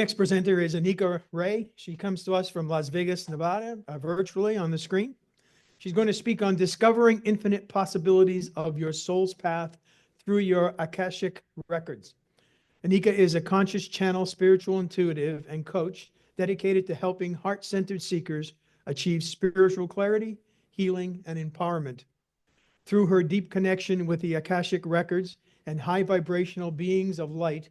next presenter is Anika Ray. She comes to us from Las Vegas, Nevada, virtually on the screen. She's going to speak on discovering infinite possibilities of your soul's path through your Akashic records. Anika is a conscious channel, spiritual intuitive, and coach dedicated to helping heart-centered seekers achieve spiritual clarity, healing, and empowerment. Through her deep connection with the Akashic records and high vibrational beings of light,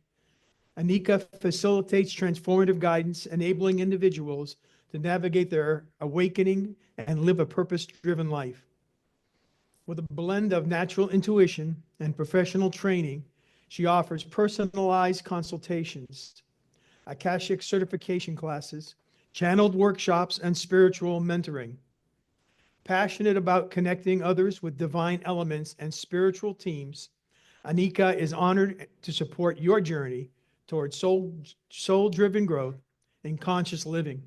Anika facilitates transformative guidance, enabling individuals to navigate their awakening and live a purpose-driven life. With a blend of natural intuition and professional training, she offers personalized consultations, Akashic certification classes, channeled workshops, and spiritual mentoring. Passionate about connecting others with divine elements and spiritual teams, Anika is honored to support your journey towards soul-driven growth and conscious living.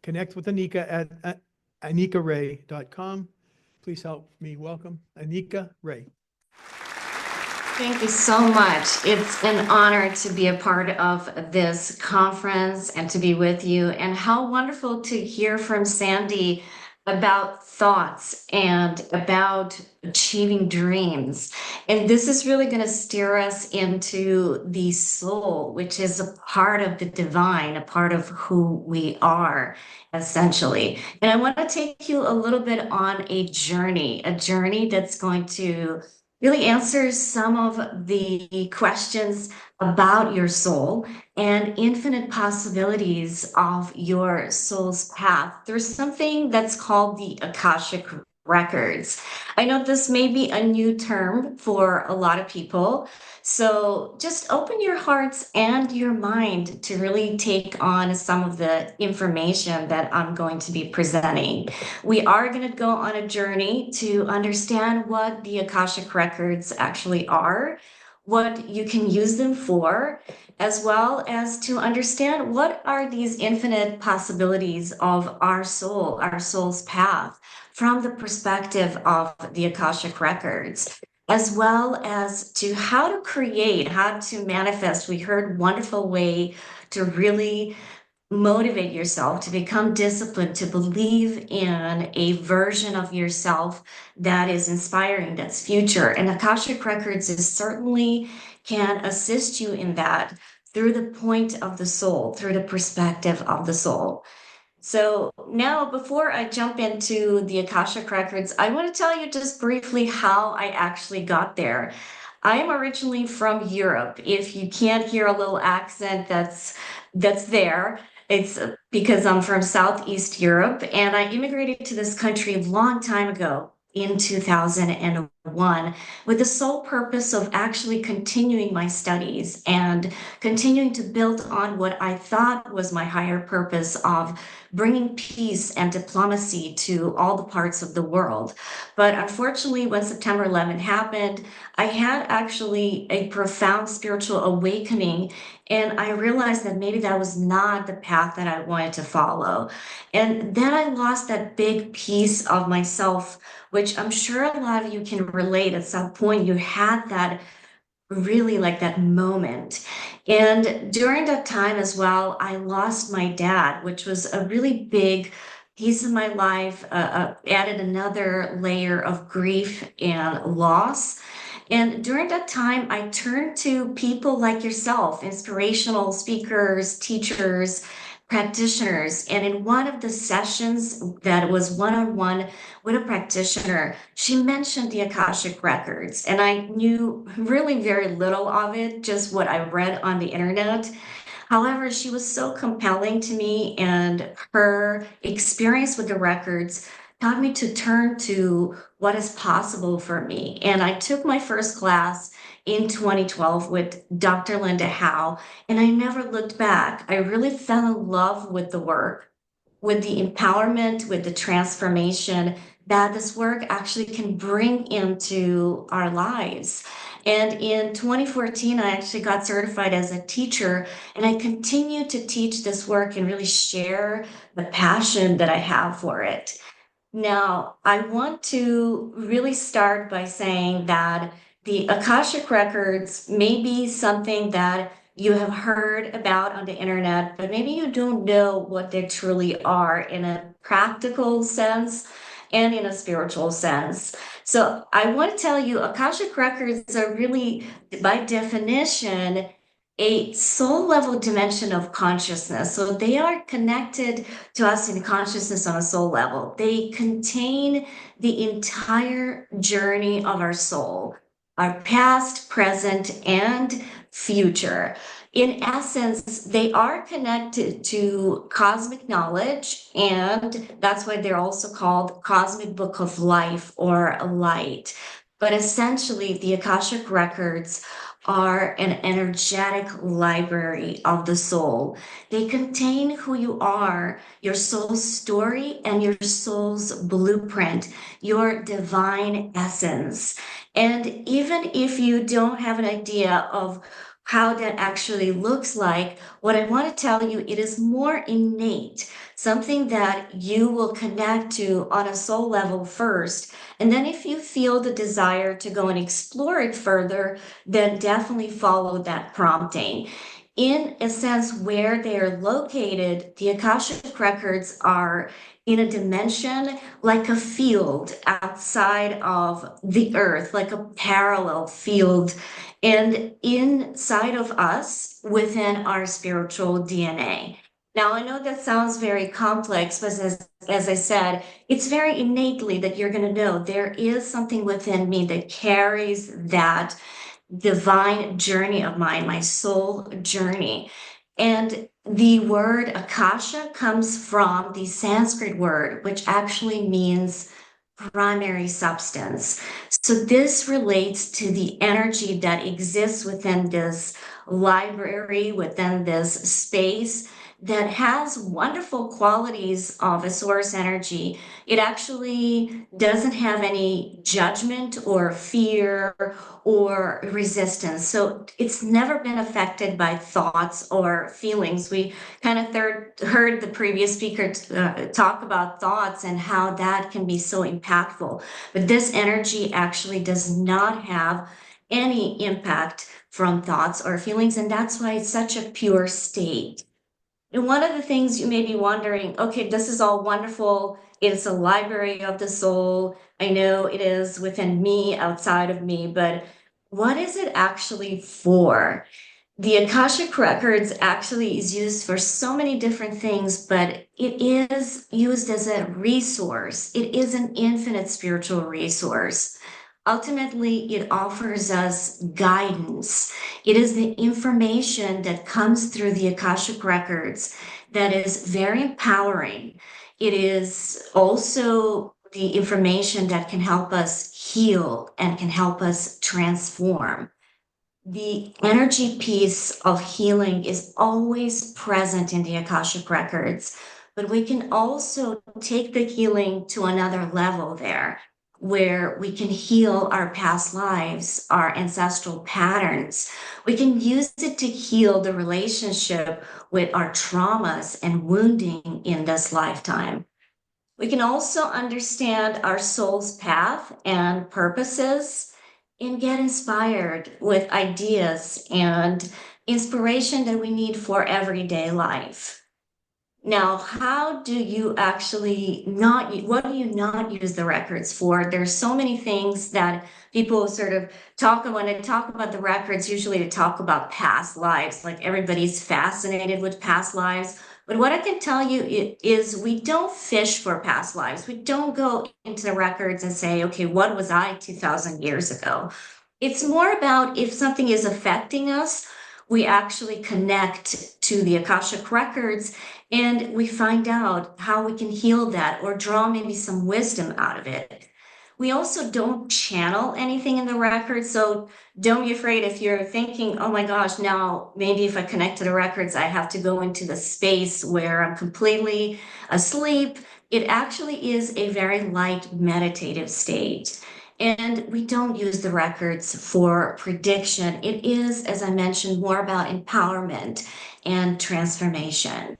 Connect with Anika at anikaray.com. Please help me welcome Anika Ray. Thank you so much. It's an honor to be a part of this conference and to be with you. And how wonderful to hear from Sandy about thoughts and about achieving dreams. And this is really going to steer us into the soul, which is a part of the divine, a part of who we are, essentially. And I want to take you a little bit on a journey that's going to really answers some of the questions about your soul and infinite possibilities of your soul's path. There's something that's called the Akashic records. I know this may be a new term for a lot of people, so just open your hearts and your mind to really take on some of the information that I'm going to be presenting. We are going to go on a journey to understand what the Akashic records actually are, what you can use them for, as well as to understand what are these infinite possibilities of our soul, our soul's path, from the perspective of the Akashic records, as well as to how to create, how to manifest. We heard wonderful way to really motivate yourself to become disciplined, to believe in a version of yourself that is inspiring, that's future. And Akashic Records is certainly can assist you in that through the point of the soul, through the perspective of the soul. So now, before I jump into the Akashic Records, I want to tell you just briefly how I actually got there. I am originally from Europe. If you can't hear a little accent that's there, it's because I'm from Southeast Europe, and I immigrated to this country a long time ago in 2001 with the sole purpose of actually continuing my studies and continuing to build on what I thought was my higher purpose of bringing peace and diplomacy to all the parts of the world. But unfortunately, when September 11 happened, I had actually a profound spiritual awakening, and I realized that maybe that was not the path that I wanted to follow. And then I lost that big piece of myself, which I'm sure a lot of you can relate. At some point, you had that really like that moment. And during that time as well, I lost my dad, which was a really big piece of my life, added another layer of grief and loss. And during that time, I turned to people like yourself, inspirational speakers, teachers, practitioners. And in one of the sessions that was one-on-one with a practitioner, she mentioned the Akashic records. And I knew really very little of it, just what I read on the internet. However, she was so compelling to me, and her experience with the records taught me to turn to what is possible for me. And I took my first class in 2012 with Dr. Linda Howe, and I never looked back. I really fell in love with the work, with the empowerment, with the transformation that this work actually can bring into our lives. And in 2014, I actually got certified as a teacher, and I continue to teach this work and really share the passion that I have for it. Now, I want to really start by saying that the Akashic Records may be something that you have heard about on the internet, but maybe you don't know what they truly are in a practical sense and in a spiritual sense. So I want to tell you, Akashic records are really, by definition, a soul level dimension of consciousness. So they are connected to us in consciousness on a soul level. They contain the entire journey of our soul, our past, present, and future. In essence, they are connected to cosmic knowledge, and that's why they're also called Cosmic Book of Life or Light. But essentially, the Akashic records are an energetic library of the soul. They contain who you are, your soul's story, and your soul's blueprint, your divine essence. And even if you don't have an idea of how that actually looks like, what I want to tell you, it is more innate, something that you will connect to on a soul level first. And then if you feel the desire to go and explore it further, then definitely follow that prompting. In a sense, where they are located, the Akashic records are in a dimension like a field outside of the earth, like a parallel field, and inside of us within our spiritual DNA. Now, I know that sounds very complex, but as I said, it's very innately that you're going to know there is something within me that carries that divine journey of mine, my soul journey. And the word Akasha comes from the Sanskrit word, which actually means primary substance. So this relates to the energy that exists within this library, within this space that has wonderful qualities of a source energy. It actually doesn't have any judgment or fear or resistance. So it's never been affected by thoughts or feelings. We kind of heard the previous speaker talk about thoughts and how that can be so impactful. But this energy actually does not have any impact from thoughts or feelings. And that's why it's such a pure state. And one of the things you may be wondering, okay, this is all wonderful. It's a library of the soul. I know it is within me, outside of me, but what is it actually for? The Akashic Records actually is used for so many different things, but it is used as a resource. It is an infinite spiritual resource. Ultimately, it offers us guidance. It is the information that comes through the Akashic Records that is very empowering. It is also the information that can help us heal and can help us transform. The energy piece of healing is always present in the Akashic Records, but we can also take the healing to another level there, where we can heal our past lives, our ancestral patterns. We can use it to heal the relationship with our traumas and wounding in this lifetime. We can also understand our soul's path and purposes and get inspired with ideas and inspiration that we need for everyday life. Now, how do you actually what do you not use the records for? There's so many things that people sort of when they talk about the records, usually they talk about past lives, like everybody's fascinated with past lives. But what I can tell you is we don't fish for past lives. We don't go into the records and say, okay, what was I 2000 years ago? It's more about if something is affecting us, we actually connect to the Akashic records and we find out how we can heal that or draw maybe some wisdom out of it. We also don't channel anything in the records. So don't be afraid if you're thinking, oh my gosh, now maybe if I connect to the records, I have to go into the space where I'm completely asleep. It actually is a very light meditative state. And we don't use the records for prediction. It is, as I mentioned, more about empowerment and transformation.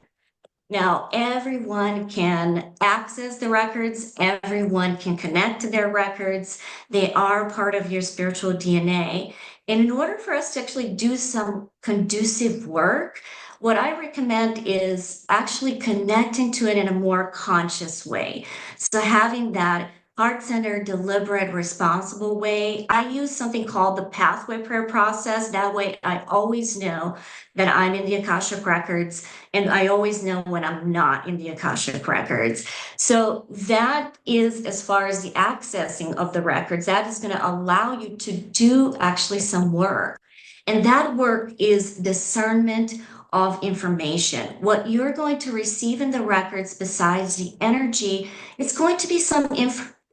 Now, everyone can access the records, everyone can connect to their records. They are part of your spiritual DNA. And in order for us to actually do some conducive work, what I recommend is actually connecting to it in a more conscious way. So having that heart-centered, deliberate, responsible way. I use something called the pathway prayer process. That way I always know that I'm in the Akashic records, and I always know when I'm not in the Akashic records. So that is, as far as the accessing of the records, that is going to allow you to do actually some work. And that work is discernment of information. What you're going to receive in the records, besides the energy, it's going to be some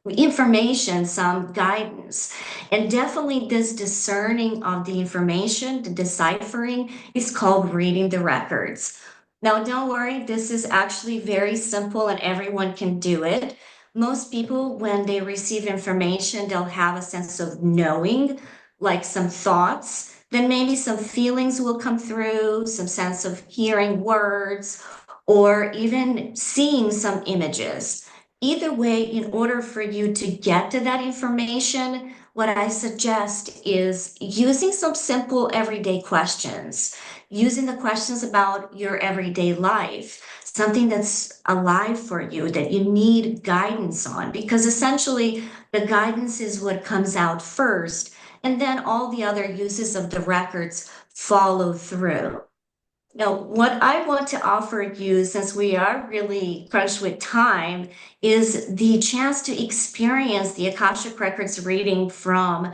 information, some guidance. And definitely this discerning of the information, the deciphering, is called reading the records. Now, don't worry, this is actually very simple and everyone can do it. Most people, when they receive information, they'll have a sense of knowing, like some thoughts, then maybe some feelings will come through, some sense of hearing words, or even seeing some images. Either way, in order for you to get to that information, what I suggest is using some simple everyday questions, using the questions about your everyday life, something that's alive for you that you need guidance on, because essentially the guidance is what comes out first, and then all the other uses of the records follow through. Now, what I want to offer you, since we are really crushed with time, is the chance to experience the Akashic Records reading from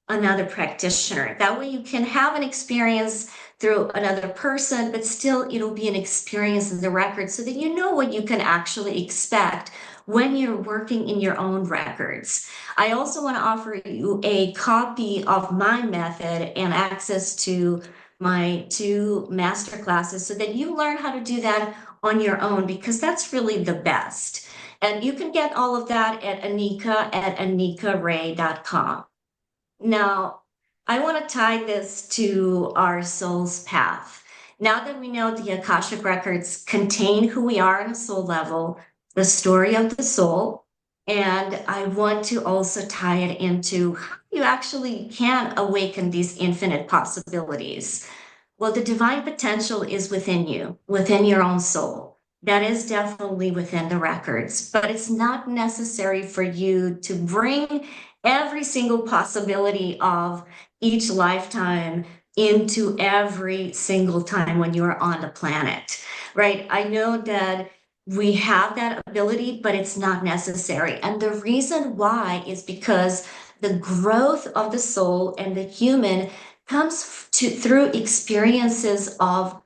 another practitioner. That way you can have an experience through another person, but still it'll be an experience in the record so that you know what you can actually expect when you're working in your own records. I also want to offer you a copy of my method and access to my 2 master classes so that you learn how to do that on your own, because that's really the best. And you can get all of that at anika@anikaray.com. Now, I want to tie this to our soul's path. Now that we know the Akashic records contain who we are on a soul level, the story of the soul, and I want to also tie it into how you actually can awaken these infinite possibilities. Well, the divine potential is within you, within your own soul. That is definitely within the records, but it's not necessary for you to bring every single possibility of each lifetime into every single time when you're on the planet, right? I know that we have that ability, but it's not necessary. And the reason why is because the growth of the soul and the human comes through experiences of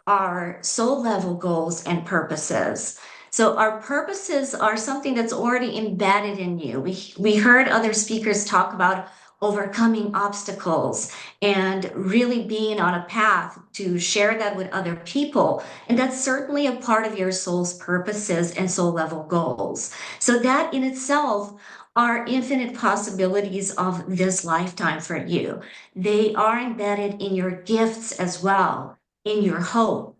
our soul level goals and purposes. So our purposes are something that's already embedded in you. We heard other speakers talk about overcoming obstacles and really being on a path to share that with other people. And that's certainly a part of your soul's purposes and soul level goals. So that in itself are infinite possibilities of this lifetime for you. They are embedded in your gifts as well, in your hope.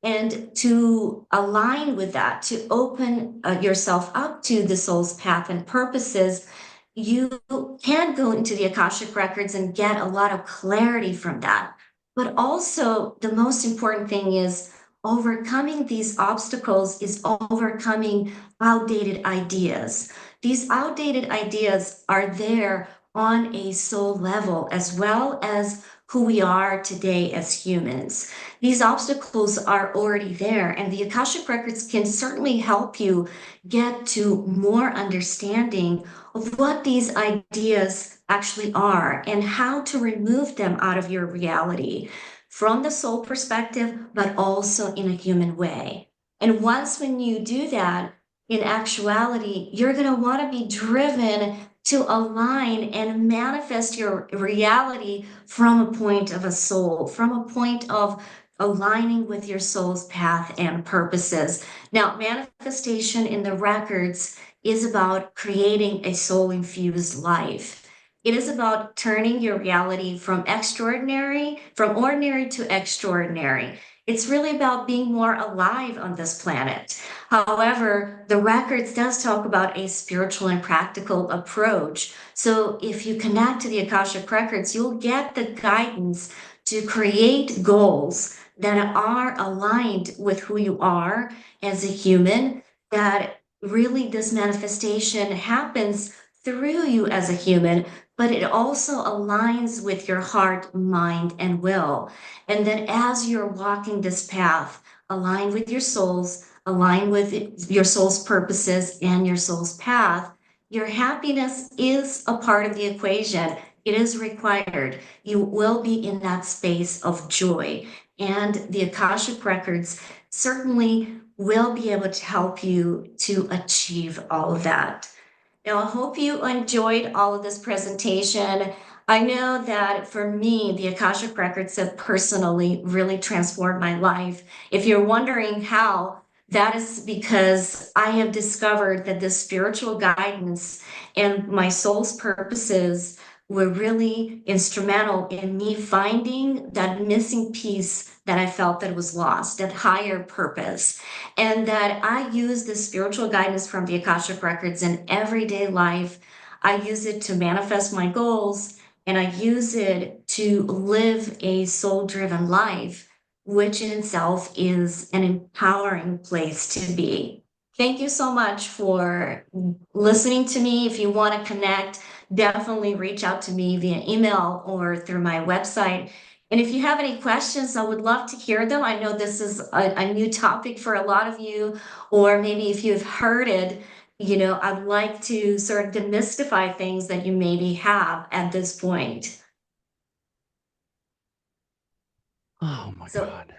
And to align with that, to open yourself up to the soul's path and purposes, you can go into the Akashic records and get a lot of clarity from that. But also, the most important thing is overcoming these obstacles is overcoming outdated ideas. These outdated ideas are there on a soul level, as well as who we are today as humans. These obstacles are already there, and the Akashic records can certainly help you get to more understanding of what these ideas actually are and how to remove them out of your reality from the soul perspective, but also in a human way. And once when you do that, in actuality, you're going to want to be driven to align and manifest your reality from a point of a soul, from a point of aligning with your soul's path and purposes. Now, manifestation in the records is about creating a soul-infused life. It is about turning your reality from ordinary to extraordinary. It's really about being more alive on this planet. However, the records does talk about a spiritual and practical approach. So if you connect to the Akashic records, you'll get the guidance to create goals that are aligned with who you are as a human, that really this manifestation happens through you as a human, but it also aligns with your heart, mind, and will. And then as you're walking this path, align with your souls, align with your soul's purposes and your soul's path, your happiness is a part of the equation. It is required. You will be in that space of joy. And the Akashic records certainly will be able to help you to achieve all of that. Now, I hope you enjoyed all of this presentation. I know that for me, the Akashic Records have personally really transformed my life. If you're wondering how, that is because I have discovered that this spiritual guidance and my soul's purposes were really instrumental in me finding that missing piece that I felt that was lost, that higher purpose, and that I use the spiritual guidance from the Akashic Records in everyday life. I use it to manifest my goals, and I use it to live a soul-driven life, which in itself is an empowering place to be. Thank you so much for listening to me. If you want to connect, definitely reach out to me via email or through my website. And if you have any questions, I would love to hear them. I know this is a new topic for a lot of you, or maybe if you've heard it, I'd like to sort of demystify things that you maybe have at this point. Oh my So God.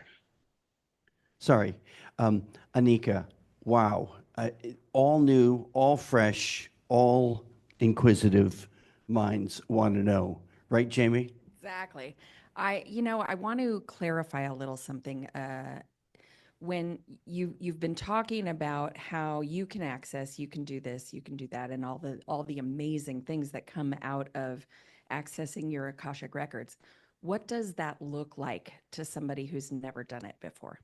Sorry. Anika, wow. All new, all fresh, all inquisitive minds want to know. Right, Jamie? Exactly. I want to clarify a little something. When you've been talking about how you can access, you can do this, you can do that, and all the amazing things that come out of accessing your Akashic records. What does that look like to somebody who's never done it before?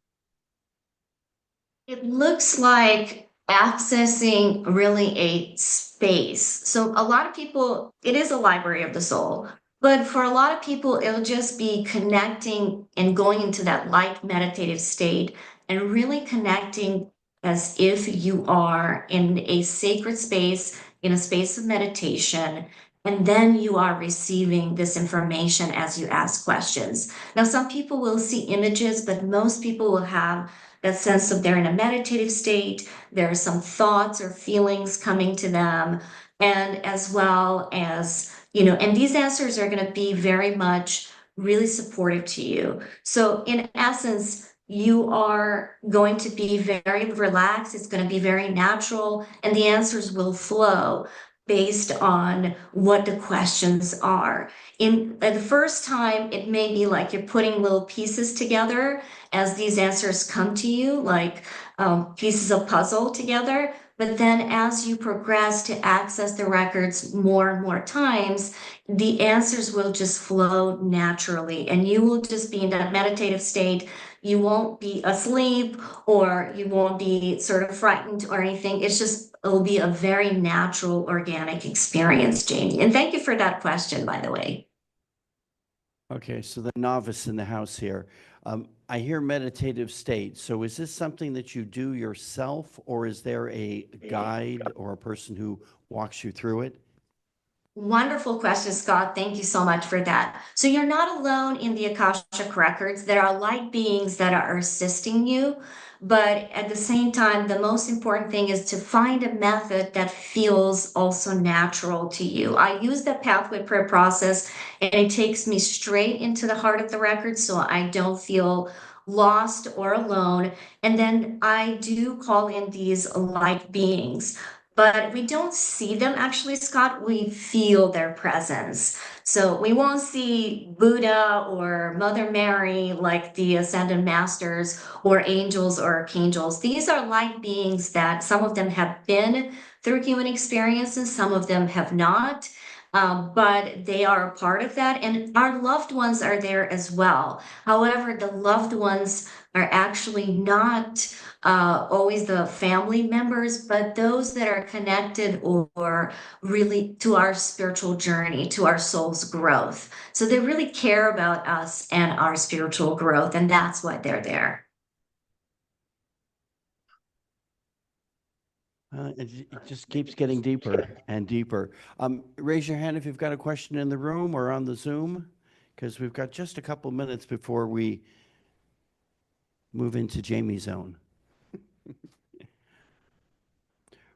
it looks like accessing really a space. So a lot of people, it is a library of the soul, but for a lot of people, it'll just be connecting and going into that light meditative state and really connecting as if you are in a sacred space, in a space of meditation. And then you are receiving this information as you ask questions. Now, some people will see images, but most people will have that sense of they're in a meditative state. There are some thoughts or feelings coming to them, and as well as, and these answers are going to be very much really supportive to you. So, in essence, you are going to be very relaxed. It's going to be very natural, and the answers will flow based on what the questions are. In the first time, it may be like you're putting little pieces together as these answers come to you, like pieces of puzzle together. But then as you progress to access the records more and more times, the answers will just flow naturally, and you will just be in that meditative state. You won't be asleep, or you won't be sort of frightened or anything. It'll be a very natural, organic experience, Jamie. And thank you for that question, by the way. Okay, so the novice in the house here. I hear meditative state. So is this something that you do yourself, or is there a guide or a person who walks you through it? Wonderful question, Scott. Thank you so much for that. So you're not alone in the Akashic records. There are light beings that are assisting you, but at the same time, the most important thing is to find a method that feels also natural to you. I use the pathway prayer process, and it takes me straight into the heart of the record, so I don't feel lost or alone. And then I do call in these light beings, but we don't see them actually, Scott. We feel their presence. So we won't see Buddha or Mother Mary like the Ascended Masters or angels or archangels. These are light beings that some of them have been through human experiences, some of them have not. but they are a part of that, and our loved ones are there as well. However, the loved ones are actually not always the family members, but those that are connected or really to our spiritual journey, to our soul's growth. So they really care about us and our spiritual growth, and that's why they're there. It just keeps getting deeper and deeper. Raise your hand if you've got a question in the room or on the Zoom, because we've got just a couple minutes before we move into Jamie's zone.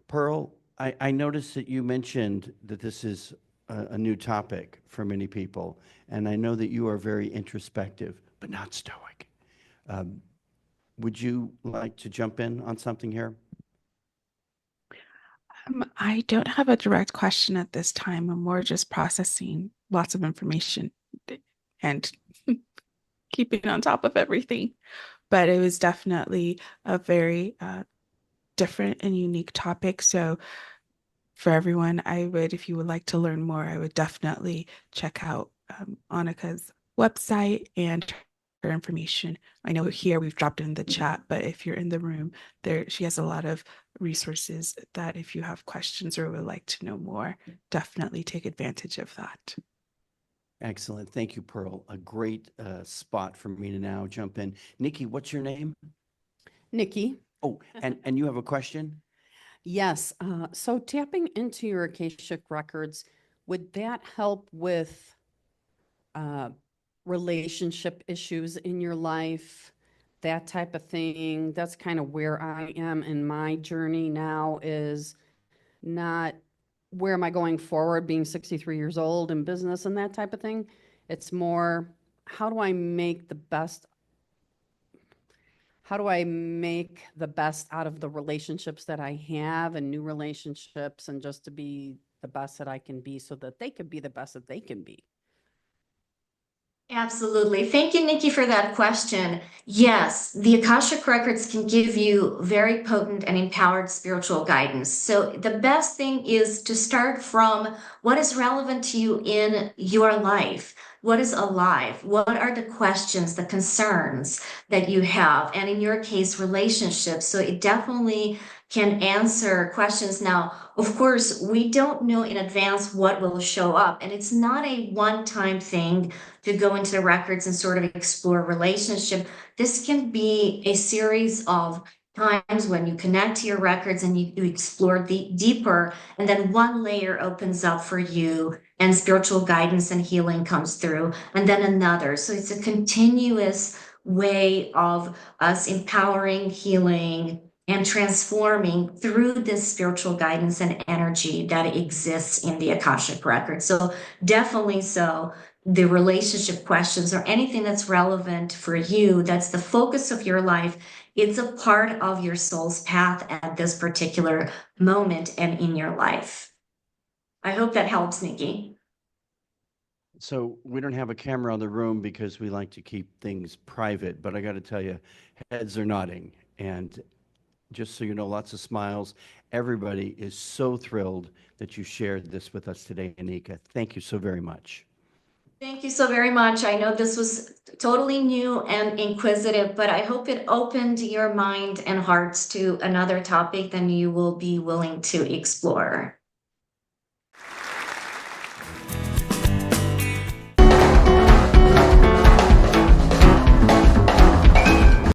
Pearl, I noticed that you mentioned that this is a new topic for many people, and I know that you are very introspective, but not stoic. Would you like to jump in on something here? I don't have a direct question at this time. I'm more just processing lots of information and keeping on top of everything. But it was definitely a very different and unique topic. So for everyone, if you would like to learn more, I would definitely check out Anika's website and her information. I know here we've dropped it in the chat, but if you're in the room, she has a lot of resources that if you have questions or would like to know more, definitely take advantage of that. Excellent. Thank you, Pearl. A great spot for me to now jump in. Nikki, what's your name? Nikki. Oh, and you have a question? Yes. So tapping into your Akashic records, would that help with relationship issues in your life, that type of thing? That's kind of where I am in my journey now, is not where am I going forward, being 63 years old in business and that type of thing. It's more, how do I make the best out of the relationships that I have and new relationships, and just to be the best that I can be so that they can be the best that they can be? Absolutely. Thank you, Nikki, for that question. Yes, the Akashic Records can give you very potent and empowered spiritual guidance. So the best thing is to start from what is relevant to you in your life. What is alive? What are the questions, the concerns that you have? And in your case, relationships. So it definitely can answer questions. Now, of course, we don't know in advance what will show up, and it's not a one-time thing to go into the records and sort of explore relationship. This can be a series of times when you connect to your records and you explore the deeper, and then one layer opens up for you and spiritual guidance and healing comes through, and then another. So it's a continuous way of us empowering, healing, and transforming through this spiritual guidance and energy that exists in the Akashic record. So definitely so. The relationship questions or anything that's relevant for you, that's the focus of your life, it's a part of your soul's path at this particular moment and in your life. I hope that helps, Nikki. So we don't have a camera on the room because we like to keep things private, but I got to tell you, heads are nodding. And just so you know, lots of smiles. Everybody is so thrilled that you shared this with us today, Anika. Thank you so very much. Thank you so very much. I know this was totally new and inquisitive, but I hope it opened your mind and hearts to another topic that you will be willing to explore.